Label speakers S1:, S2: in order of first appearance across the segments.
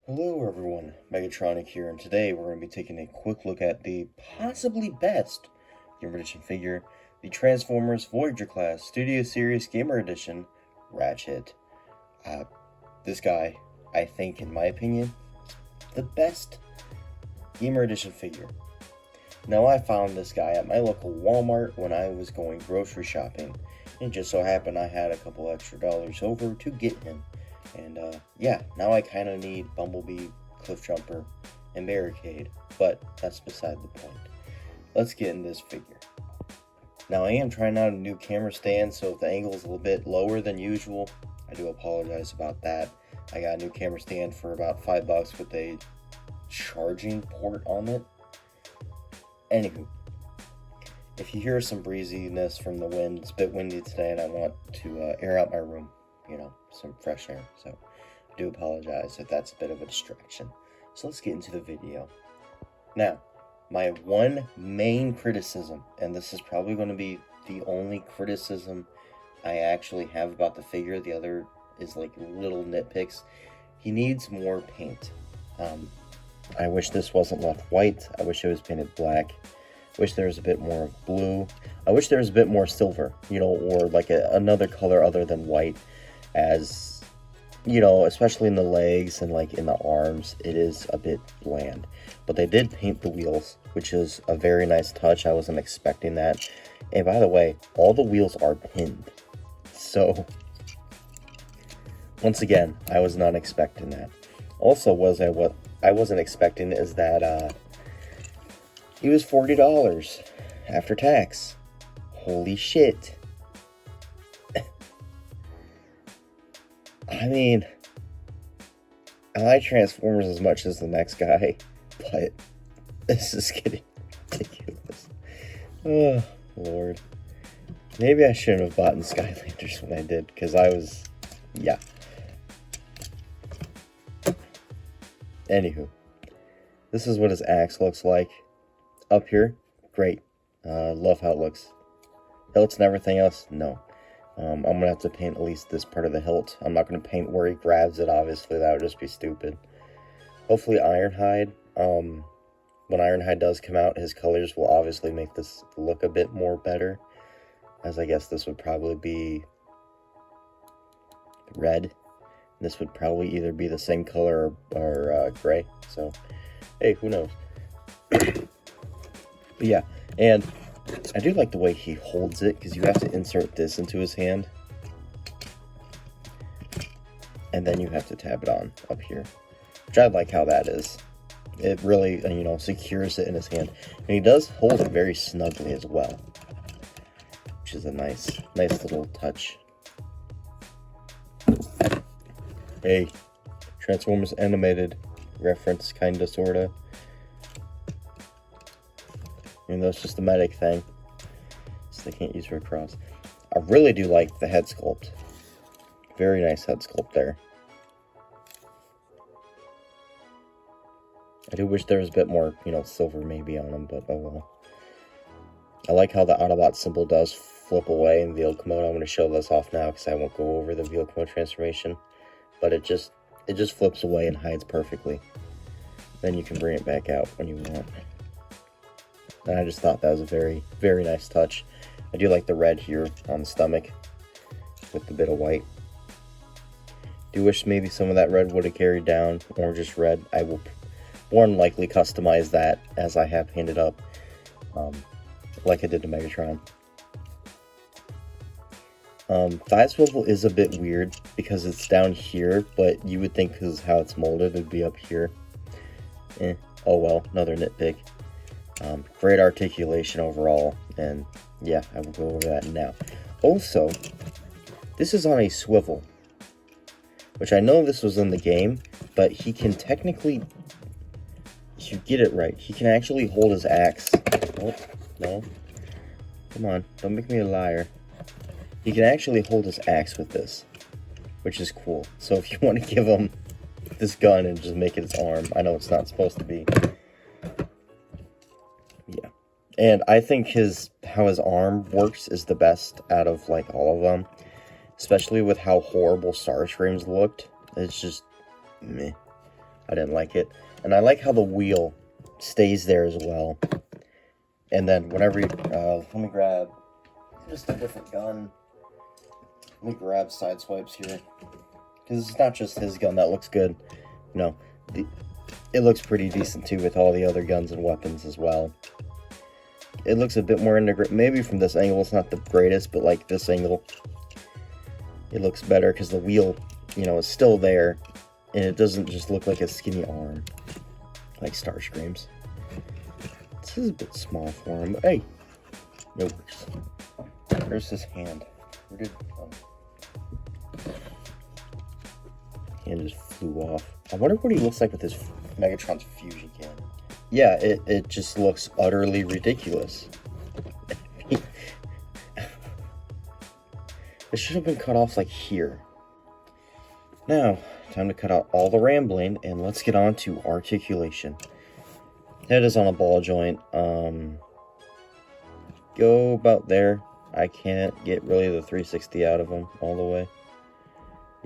S1: Hello everyone, Megatronic here, and today we're going to be taking a quick look at the possibly best Gamer Edition figure, the Transformers Voyager Class Studio Series Gamer Edition, Ratchet. This guy, I think, in my opinion, the best Gamer Edition figure. Now, I found this guy at my local Walmart when I was going grocery shopping, and it just so happened I had a couple extra dollars over to get him. And yeah, now I kind of need Bumblebee, Cliffjumper, and Barricade, but that's beside the point. Let's get in this figure. Now I am trying out a new camera stand, so if the angle is a little bit lower than usual, I do apologize about that. I got a new camera stand for about $5 with a charging port on it. Anywho, if you hear some breeziness from the wind, it's a bit windy today and I want to air out my room. Some fresh air, so I do apologize if that's a bit of a distraction. So let's get into the video. Now, my one main criticism, and this is probably going to be the only criticism I actually have about the figure, the other is like little nitpicks. He needs more paint. I wish this wasn't left white. I wish it was painted black. I wish there was a bit more of blue. I wish there was a bit more silver, or like another color other than white. As especially in the legs and like in the arms, it is a bit bland. But they did paint the wheels, which is a very nice touch. I wasn't expecting that. And by the way, all the wheels are pinned. So once again, I was not expecting that. Also, what I wasn't expecting is that he was $40 after tax. Holy shit. I mean, I like Transformers as much as the next guy, but this is getting ridiculous. Oh, Lord. Maybe I shouldn't have bought Skylanders when I did, because yeah. Anywho, this is what his axe looks like. Up here, great. Love how it looks. Hilts and everything else, no. I'm going to have to paint at least this part of the hilt. I'm not going to paint where he grabs it, obviously. That would just be stupid. Hopefully Ironhide. When Ironhide does come out, his colors will obviously make this look a bit more better. As I guess this would probably be red. This would probably either be the same color or gray. So, hey, who knows? But yeah, and I do like the way he holds it, because you have to insert this into his hand. And then you have to tab it on up here. Which I like how that is. It really, secures it in his hand. And he does hold it very snugly as well. Which is a nice little touch. Hey, Transformers Animated reference, kinda, sorta. It's just a medic thing, so they can't use her cross. I really do like the head sculpt. Very nice head sculpt there. I do wish there was a bit more, silver maybe on him, but oh well. I like how the Autobot symbol does flip away in vehicle mode. I'm going to show this off now because I won't go over the vehicle mode transformation. But it just flips away and hides perfectly. Then you can bring it back out when you want. And I just thought that was a very, very nice touch. I do like the red here on the stomach with the bit of white. Do wish maybe some of that red would have carried down, or just red. I will more than likely customize that as I have painted up, like I did to Megatron. Thigh swivel is a bit weird because it's down here, but you would think because how it's molded, it'd be up here. Oh well, another nitpick. Great articulation overall, and yeah, I will go over that now. Also, this is on a swivel, which I know this was in the game, but he can technically, if you get it right, he can actually hold his axe. Oh, no. Come on, don't make me a liar. He can actually hold his axe with this, which is cool. So if you want to give him this gun and just make it his arm, I know it's not supposed to be. Yeah. And I think how his arm works is the best out of like all of them. Especially with how horrible Starscream's looked. It's just meh. I didn't like it. And I like how the wheel stays there as well. And then whenever you, let me grab just a different gun. Let me grab side swipes here. Because it's not just his gun that looks good. No, it looks pretty decent too with all the other guns and weapons as well. It looks a bit more integrated. Maybe from this angle it's not the greatest, but like this angle, it looks better because the wheel, you know, is still there. And it doesn't just look like a skinny arm. Like Starscream's. This is a bit small for him, but hey, it works. Where's his hand? Where did hand just flew off. I wonder what he looks like with his Megatron's fusion cannon. Yeah, it just looks utterly ridiculous. It should have been cut off like here. Now, time to cut out all the rambling and let's get on to articulation. Head is on a ball joint. Go about there. I can't get really the 360 out of him all the way.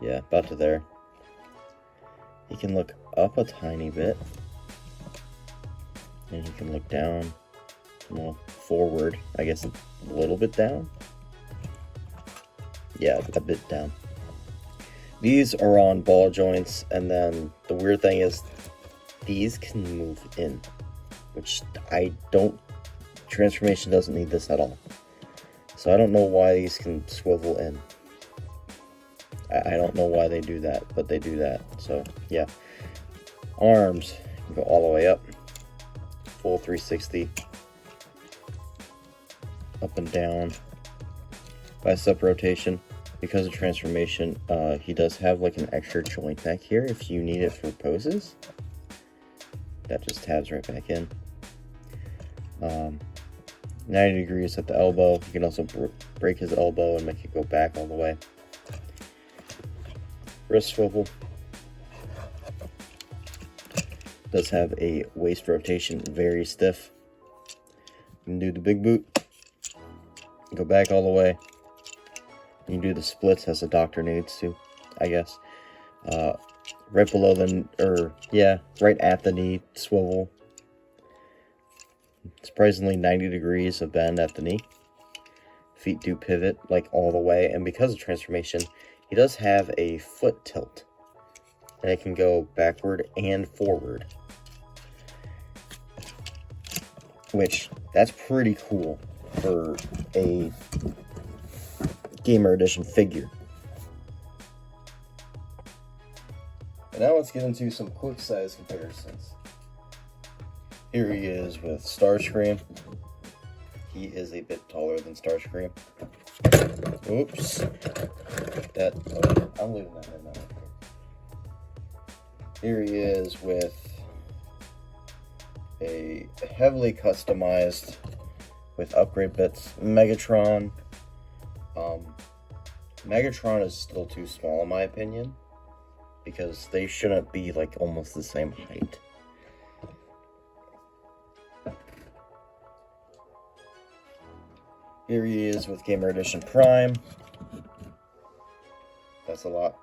S1: Yeah, about to there. He can look up a tiny bit. And he can look down. Well, forward. I guess a little bit down. Yeah, a bit down. These are on ball joints, and then the weird thing is these can move in, which I don't, transformation doesn't need this at all. So I don't know why these can swivel in. I don't know why they do that, but they do that. So yeah, arms can go all the way up, full 360, up and down, bicep rotation. Because of transformation, he does have like an extra joint back here if you need it for poses. That just tabs right back in. 90 degrees at the elbow. You can also break his elbow and make it go back all the way. Wrist swivel. Does have a waist rotation, very stiff. You can do the big boot. Go back all the way. You can do the splits as the doctor needs to, I guess. Right below the, right at the knee swivel. Surprisingly 90 degrees of bend at the knee. Feet do pivot like all the way, and because of transformation, he does have a foot tilt. And it can go backward and forward. Which, that's pretty cool for a Gamer Edition figure. And now let's get into some quick size comparisons. Here he is with Starscream. He is a bit taller than Starscream. Oops. I'm leaving that in now. Here he is with a heavily customized, with upgrade bits, Megatron. Megatron is still too small in my opinion, because they shouldn't be like almost the same height. Here he is with Gamer Edition Prime. That's a lot.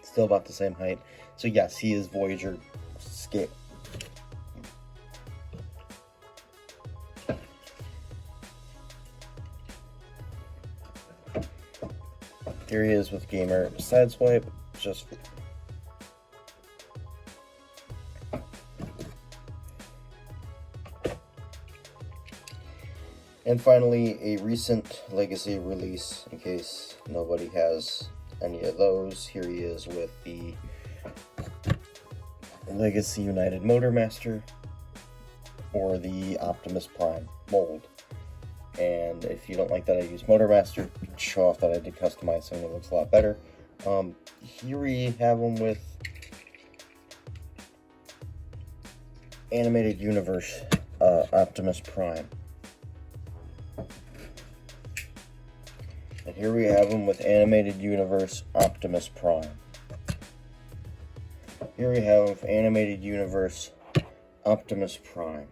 S1: Still about the same height. So yes, he is Voyager scale. Here he is with Gamer Sideswipe, just and finally a recent Legacy release, in case nobody has any of those. Here he is with the Legacy United Motormaster or the Optimus Prime mold. And if you don't like that I use Motormaster, show off that I did customize something that looks a lot better. Here we have them with Animated Universe Optimus Prime. And here we have them with Animated Universe Optimus Prime. Here we have Animated Universe Optimus Prime.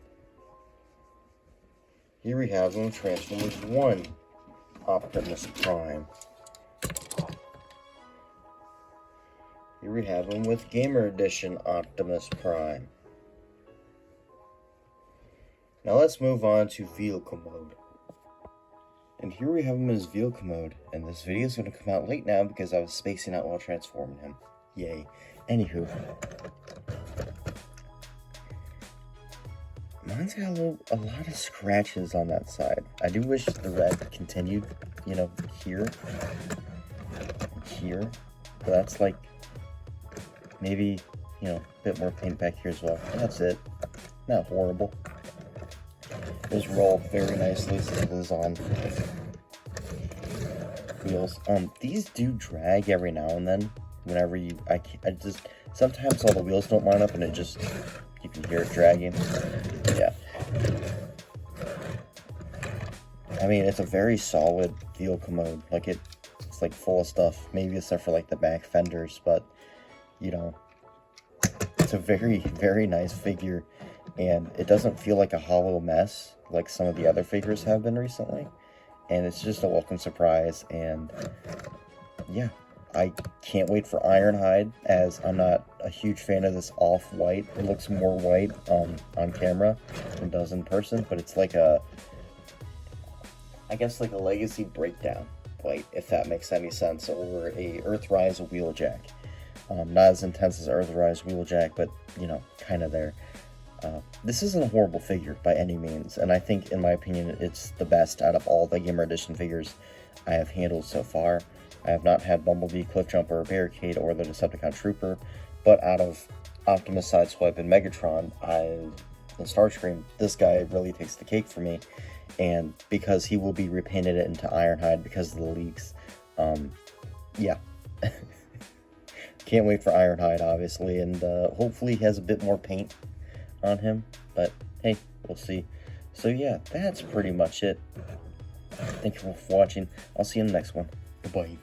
S1: Here we have them Transformers 1 Optimus Prime. Here we have him with Gamer Edition Optimus Prime. Now let's move on to vehicle mode. And here we have him in his vehicle mode, and this video is going to come out late now because I was spacing out while transforming him. Yay. Anywho. Mine's got a lot of scratches on that side. I do wish the red continued, you know, here. But that's like, maybe, you know, a bit more paint back here as well. That's it. Not horrible. Those roll very nicely since it is on wheels. These do drag every now and then. Whenever I just, sometimes all the wheels don't line up and it just, you can hear it dragging. Yeah. I mean, it's a very solid vehicle mode. Like it's like full of stuff. Maybe except for like the back fenders, but you know, it's a very, very nice figure. And it doesn't feel like a hollow mess like some of the other figures have been recently. And it's just a welcome surprise. And yeah, I can't wait for Ironhide, as I'm not a huge fan of this off-white. It looks more white on camera than it does in person, but it's like a, I guess like a Legacy Breakdown white, if that makes any sense, or a Earthrise Wheeljack. Not as intense as Earthrise Wheeljack, but you know, kind of there. This isn't a horrible figure by any means, and I think, in my opinion, it's the best out of all the Gamer Edition figures I have handled so far. I have not had Bumblebee, Cliffjumper, Barricade, or the Decepticon Trooper, but out of Optimus, Sideswipe, and Megatron, and Starscream, this guy really takes the cake for me, and because he will be repainted into Ironhide because of the leaks, yeah. Can't wait for Ironhide, obviously, and hopefully he has a bit more paint on him, but hey, we'll see. So yeah, that's pretty much it. Thank you for watching. I'll see you in the next one. Goodbye.